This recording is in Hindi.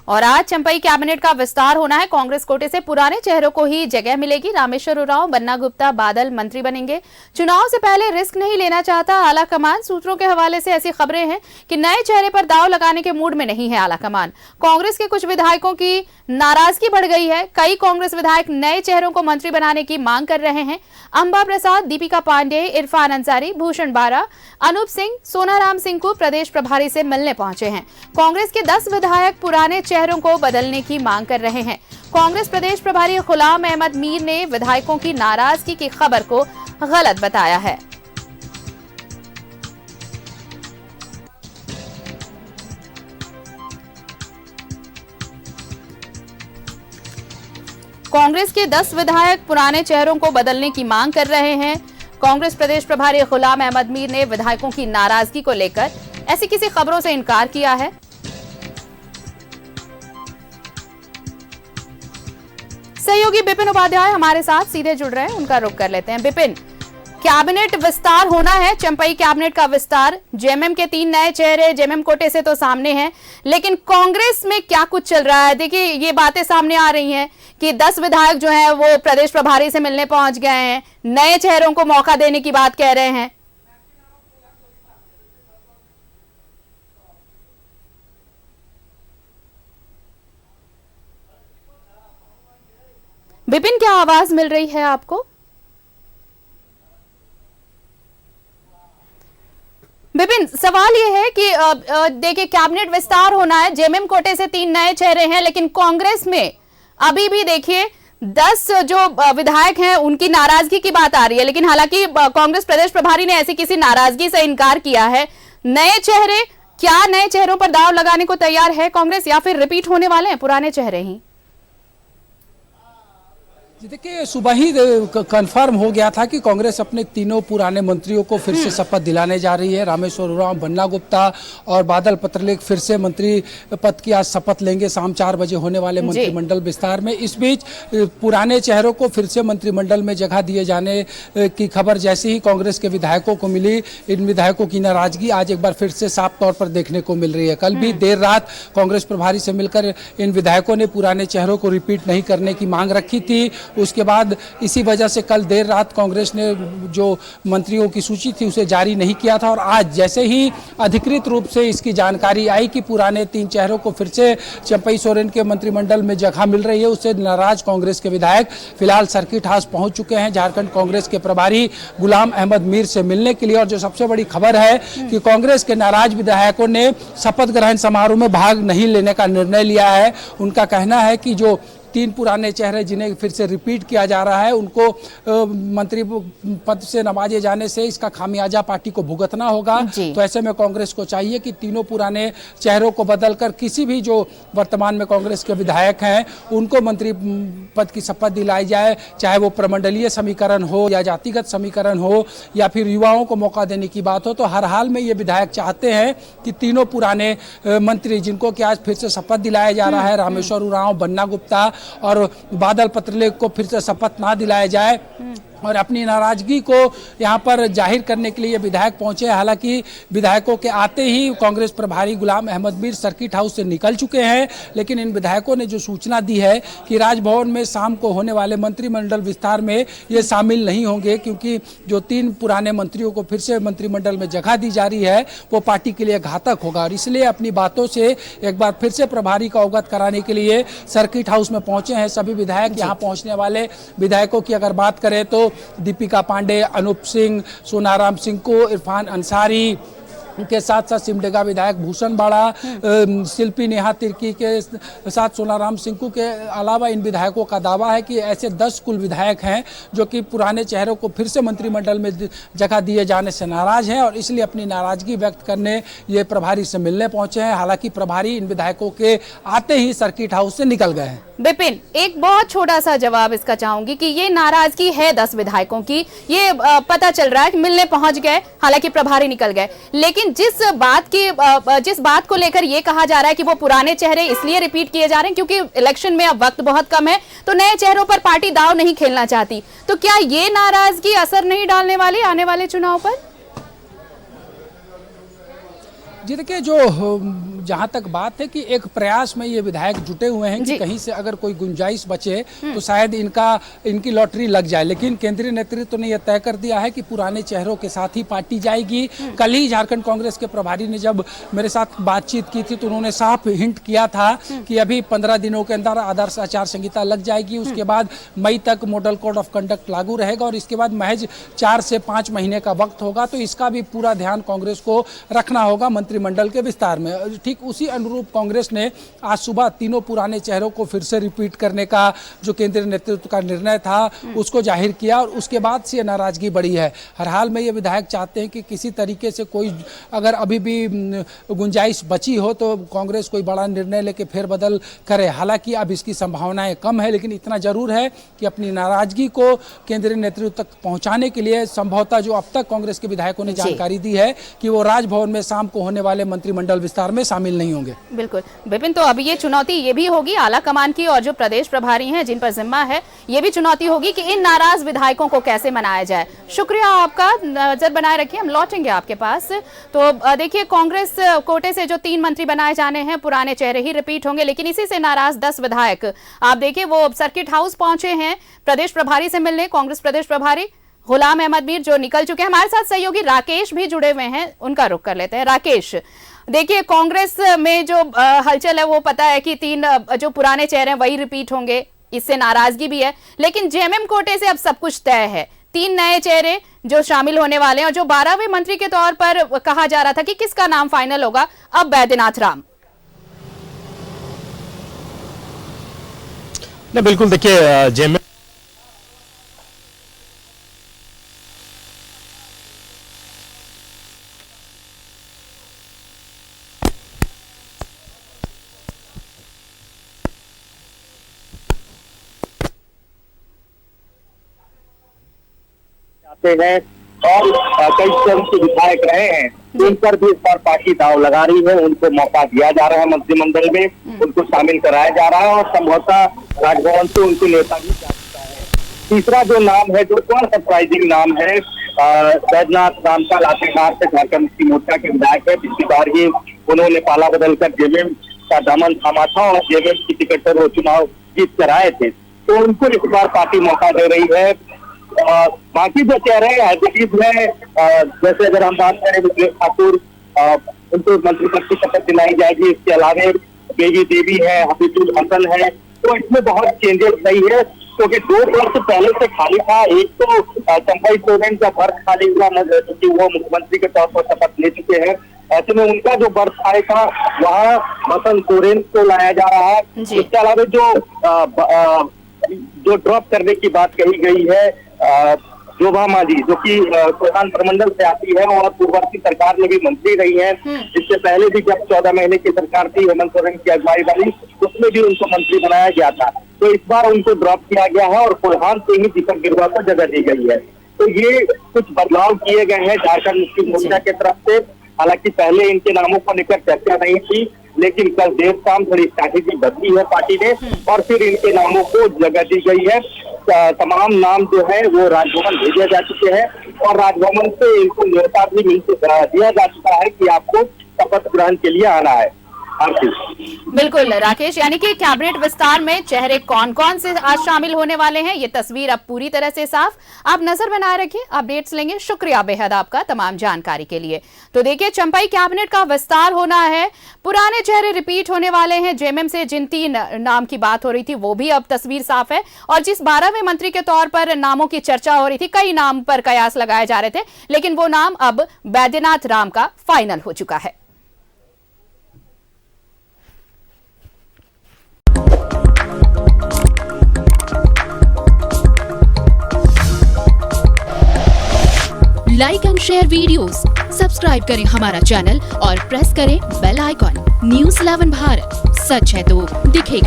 और आज चंपई कैबिनेट का विस्तार होना है। कांग्रेस कोटे से पुराने चेहरों को ही जगह मिलेगी। रामेश्वर उरांव, बन्ना गुप्ता, बादल मंत्री बनेंगे। चुनाव से पहले रिस्क नहीं लेना चाहता आला कमान। सूत्रों के हवाले से ऐसी खबरें हैं कि नए चेहरे पर दांव लगाने के मूड में नहीं है आला कमान। कांग्रेस के कुछ विधायकों की नाराजगी बढ़ गई है। कई कांग्रेस विधायक नए चेहरों को मंत्री बनाने की मांग कर रहे हैं। अंबा प्रसाद, दीपिका पांडे, इरफान अंसारी, भूषण बारा, अनूप सिंह, सोनाराम सिंह को प्रदेश प्रभारी से मिलने पहुंचे हैं। कांग्रेस के 10 विधायक पुराने चेहरों को बदलने की मांग कर रहे हैं। कांग्रेस प्रदेश प्रभारी गुलाम अहमद मीर ने विधायकों की नाराजगी की खबर को गलत बताया है। कांग्रेस के 10 विधायक पुराने चेहरों को बदलने की मांग कर रहे हैं। कांग्रेस प्रदेश प्रभारी गुलाम अहमद मीर ने विधायकों की नाराजगी को लेकर ऐसी किसी खबरों से इनकार किया है। सहयोगी बिपिन उपाध्याय हमारे साथ सीधे जुड़ रहे हैं, उनका रुख कर लेते हैं। बिपिन, कैबिनेट विस्तार होना है, चंपई कैबिनेट का विस्तार। जेएमएम के 3 नए चेहरे जेएमएम कोटे से तो सामने हैं, लेकिन कांग्रेस में क्या कुछ चल रहा है? देखिए, ये बातें सामने आ रही हैं कि 10 विधायक जो हैं वो प्रदेश प्रभारी से मिलने पहुंच गए हैं, नए चेहरों को मौका देने की बात कह रहे हैं। बिपिन, क्या आवाज मिल रही है आपको? बिपिन, सवाल यह है कि देखिए, कैबिनेट विस्तार होना है, जेएमएम कोटे से 3 नए चेहरे हैं, लेकिन कांग्रेस में अभी भी देखिए 10 जो विधायक हैं उनकी नाराजगी की बात आ रही है। लेकिन हालांकि कांग्रेस प्रदेश प्रभारी ने ऐसी किसी नाराजगी से इनकार किया है। नए चेहरे, क्या नए चेहरों पर दांव लगाने को तैयार है कांग्रेस, या फिर रिपीट होने वाले हैं पुराने चेहरे ही? देखिए, सुबह ही कंफर्म हो गया था कि कांग्रेस अपने तीनों पुराने मंत्रियों को फिर से शपथ दिलाने जा रही है। रामेश्वर उरांव, बन्ना गुप्ता और बादल पत्रलेख फिर से मंत्री पद की आज शपथ लेंगे शाम 4 बजे होने वाले मंत्रिमंडल विस्तार में। इस बीच पुराने चेहरों को फिर से मंत्रिमंडल में जगह दिए जाने की खबर जैसे ही कांग्रेस के विधायकों को मिली, इन विधायकों की नाराजगी आज एक बार फिर से साफ तौर पर देखने को मिल रही है। कल भी देर रात कांग्रेस प्रभारी से मिलकर इन विधायकों ने पुराने चेहरों को रिपीट नहीं करने की मांग रखी थी। उसके बाद इसी वजह से कल देर रात कांग्रेस ने जो मंत्रियों की सूची थी उसे जारी नहीं किया था, और आज जैसे ही अधिकृत रूप से इसकी जानकारी आई कि पुराने 3 चेहरों को फिर से चंपई सोरेन के मंत्रिमंडल में जगह मिल रही है, उससे नाराज कांग्रेस के विधायक फिलहाल सर्किट हाउस पहुंच चुके हैं झारखंड कांग्रेस के प्रभारी गुलाम अहमद मीर से मिलने के लिए। और जो सबसे बड़ी खबर है कि कांग्रेस के नाराज विधायकों ने शपथ ग्रहण समारोह में भाग नहीं लेने का निर्णय लिया है। उनका कहना है कि जो 3 पुराने चेहरे जिन्हें फिर से रिपीट किया जा रहा है उनको मंत्री पद से नवाजे जाने से इसका खामियाजा पार्टी को भुगतना होगा। तो ऐसे में कांग्रेस को चाहिए कि तीनों पुराने चेहरों को बदलकर किसी भी जो वर्तमान में कांग्रेस के विधायक हैं उनको मंत्री पद की शपथ दिलाई जाए, चाहे वो प्रमंडलीय समीकरण हो या जातिगत समीकरण हो या फिर युवाओं को मौका देने की बात हो। तो हर हाल में ये विधायक चाहते हैं कि तीनों पुराने मंत्री जिनको कि आज फिर से शपथ दिलाया जा रहा है, रामेश्वर उरांव, बन्ना गुप्ता और बादल पत्रलेख को फिर से शपथ ना दिलाया जाए, और अपनी नाराजगी को यहाँ पर जाहिर करने के लिए विधायक पहुंचे। हालांकि विधायकों के आते ही कांग्रेस प्रभारी गुलाम अहमद मीर सर्किट हाउस से निकल चुके हैं, लेकिन इन विधायकों ने जो सूचना दी है कि राजभवन में शाम को होने वाले मंत्रिमंडल विस्तार में ये शामिल नहीं होंगे, क्योंकि जो 3 पुराने मंत्रियों को फिर से मंत्रिमंडल में जगह दी जा रही है वो पार्टी के लिए घातक होगा, और इसलिए अपनी बातों से एक बार फिर से प्रभारी को अवगत कराने के लिए सर्किट हाउस में पहुंचे हैं सभी विधायक। यहाँ पहुंचने वाले विधायकों की अगर बात करें तो दीपिका पांडे, अनूप सिंह, सोनाराम सिंह को, इरफान अंसारी के साथ साथ सिमडेगा विधायक भूषण बाड़ा, शिल्पी नेहा तिर्की के साथ सोनाराम सिंह के अलावा इन विधायकों का दावा है कि ऐसे 10 कुल विधायक हैं जो कि पुराने चेहरों को फिर से मंत्रिमंडल में जगह दिए जाने से नाराज हैं, और इसलिए अपनी नाराजगी व्यक्त करने ये प्रभारी से मिलने पहुंचे हैं। हालांकि प्रभारी इन विधायकों के आते ही सर्किट हाउस से निकल गए हैं। बिपिन, एक बहुत छोटा सा जवाब इसका चाहूंगी कि ये नाराजगी है 10 विधायकों की, ये पता चल रहा है कि मिलने पहुंच गए, हालांकि प्रभारी निकल गए, लेकिन जिस बात को लेकर ये कहा जा रहा है कि वो पुराने चेहरे इसलिए रिपीट किए जा रहे हैं क्योंकि इलेक्शन में अब वक्त बहुत कम है, तो नए चेहरों पर पार्टी दांव नहीं खेलना चाहती, तो क्या ये नाराजगी असर नहीं डालने वाली आने वाले चुनाव पर? जी देखिए, जो जहाँ तक बात है कि एक प्रयास में ये विधायक जुटे हुए हैं कि कहीं से अगर कोई गुंजाइश बचे तो शायद इनकी लॉटरी लग जाए, लेकिन केंद्रीय नेतृत्व ने यह तय कर दिया है कि पुराने चेहरों के साथ ही पार्टी जाएगी। कल ही झारखंड कांग्रेस के प्रभारी ने जब मेरे साथ बातचीत की थी तो उन्होंने साफ हिंट किया था कि अभी 15 दिनों के अंदर आदर्श आचार संहिता लग जाएगी, उसके बाद मई तक मॉडल कोड ऑफ कंडक्ट लागू रहेगा और इसके बाद महज 4 से 5 महीने का वक्त होगा। तो इसका भी पूरा ध्यान कांग्रेस को रखना होगा मंत्रिमंडल के विस्तार में। ठीक उसी अनुरूप कांग्रेस ने आज सुबह तीनों पुराने चेहरों को फिर से रिपीट करने का जो केंद्रीय नेतृत्व का निर्णय था उसको जाहिर किया और उसके बाद से नाराजगी बढ़ी है। हर हाल में ये विधायक चाहते हैं कि किसी तरीके से कोई अगर अभी भी गुंजाइश बची हो तो कांग्रेस कोई बड़ा निर्णय लेके फेरबदल करे। हालांकि अब इसकी संभावनाएं कम है, लेकिन इतना जरूर है कि अपनी नाराजगी को केंद्रीय नेतृत्व तक पहुंचाने के लिए संभवतः जो अब तक कांग्रेस के विधायकों ने जानकारी दी है कि वो राजभवन में शाम को होने वाले मंत्रिमंडल विस्तार में शामिल नहीं होंगे। बिल्कुल विपिन, तो अब ये चुनौती ये भी होगी आला कमान की और जो प्रदेश प्रभारी हैं जिन पर जिम्मा है, ये भी चुनौती होगी कि इन नाराज विधायकों को कैसे मनाया जाए। शुक्रिया आपका, नजर बनाए रखिए, हम लौटेंगे आपके पास। तो देखिए, कांग्रेस कोटे से जो 3 मंत्री बनाए जाने हैं पुराने चेहरे ही रिपीट होंगे, लेकिन इसी से नाराज 10 विधायक आप देखिए वो सर्किट हाउस पहुंचे हैं प्रदेश प्रभारी से मिलने। कांग्रेस प्रदेश प्रभारी गुलाम अहमद मीर जो निकल चुके हैं, हमारे साथ सहयोगी राकेश भी जुड़े हुए हैं, उनका रुख कर लेते हैं। राकेश, देखिए कांग्रेस में जो हलचल है वो पता है कि 3 जो पुराने चेहरे हैं वही रिपीट होंगे, इससे नाराजगी भी है, लेकिन जेएमएम कोटे से अब सब कुछ तय है। 3 नए चेहरे जो शामिल होने वाले हैं और जो 12वें मंत्री के तौर पर कहा जा रहा था कि किसका नाम फाइनल होगा, अब बैद्यनाथ राम। बिल्कुल, देखिए जेएमएम हैं और कई तरह के विधायक रहे हैं, उन पर भी इस बार पार्टी दाव लगा रही है। उनको मौका दिया जा रहा है मंत्रिमंडल में, उनको शामिल कराया जा रहा है और संभवतः राजभवन से उनको नेता भी जा चुका है। तीसरा जो नाम है, जो थोड़ा सरप्राइजिंग नाम है, बैद्यनाथ राम का लातेहार से झारखंड मुक्ति मोर्चा के विधायक है। पिछली बार ही उन्होंने पाला बदलकर जेएमएम का दामन थामा था और जेएमएम की टिकट पर वो चुनाव जीत कर आए थे, तो उनको इस बार पार्टी मौका दे रही है। बाकी जो कह रहे हैं जैसे अगर हम बात करें विजय ठाकुर, उनको मंत्री पद की शपथ दिलाई जाएगी। इसके अलावा बेगी देवी है, हफीजुल हसन है, तो इसमें बहुत चेंजेस नहीं है क्योंकि 2 वर्ष पहले से खाली था। एक तो चंपई सोरेन का बर्थ खाली हुआ, क्योंकि वो मुख्यमंत्री के तौर पर शपथ ले चुके हैं। ऐसे में उनका जो बर्थ आएगा वहाँ हसन सोरेन को लाया जा रहा है। इसके अलावा जो ड्रॉप करने की बात कही गई है, जोभा मांझी जो कि प्रधान प्रमंडल से आती है और पूर्ववर्ती सरकार में भी मंत्री रही है। इससे पहले भी जब 14 महीने की सरकार थी हेमंत सोरेन की अगुवाई वाली, उसमें भी उनको मंत्री बनाया गया था, तो इस बार उनको ड्रॉप किया गया है और कोल्हान से ही दीपक गिरवा को जगह दी गई है। तो ये कुछ बदलाव किए गए हैं झारखंड मुक्ति मोर्चा की तरफ से। हालांकि पहले इनके नामों को लेकर चर्चा नहीं थी, लेकिन कल देर शाम थोड़ी स्ट्रैटेजी बदली है पार्टी ने और फिर इनके नामों को जगह दी गई है। तमाम नाम जो है वो राजभवन भेजे जा चुके हैं और राजभवन से इनको न्योता भी दिया जा चुका है कि आपको शपथ ग्रहण के लिए आना है। बिल्कुल राकेश, यानी कि कैबिनेट विस्तार में चेहरे कौन कौन से आज शामिल होने वाले हैं, ये तस्वीर अब पूरी तरह से साफ। आप नजर बनाए रखिए, अपडेट्स लेंगे। शुक्रिया बेहद आपका तमाम जानकारी के लिए। तो देखिए, चंपई कैबिनेट का विस्तार होना है, पुराने चेहरे रिपीट होने वाले हैं। जेएमएम से जिन 3 नाम की बात हो रही थी वो भी अब तस्वीर साफ है और जिस 12वें मंत्री के तौर पर नामों की चर्चा हो रही थी, कई नाम पर कयास लगाए जा रहे थे, लेकिन वो नाम अब बैद्यनाथ राम का फाइनल हो चुका है। Like and share videos, subscribe करें हमारा चैनल और प्रेस करें बेल आइकॉन। न्यूज़ 11 भारत, सच है तो दिखेगा।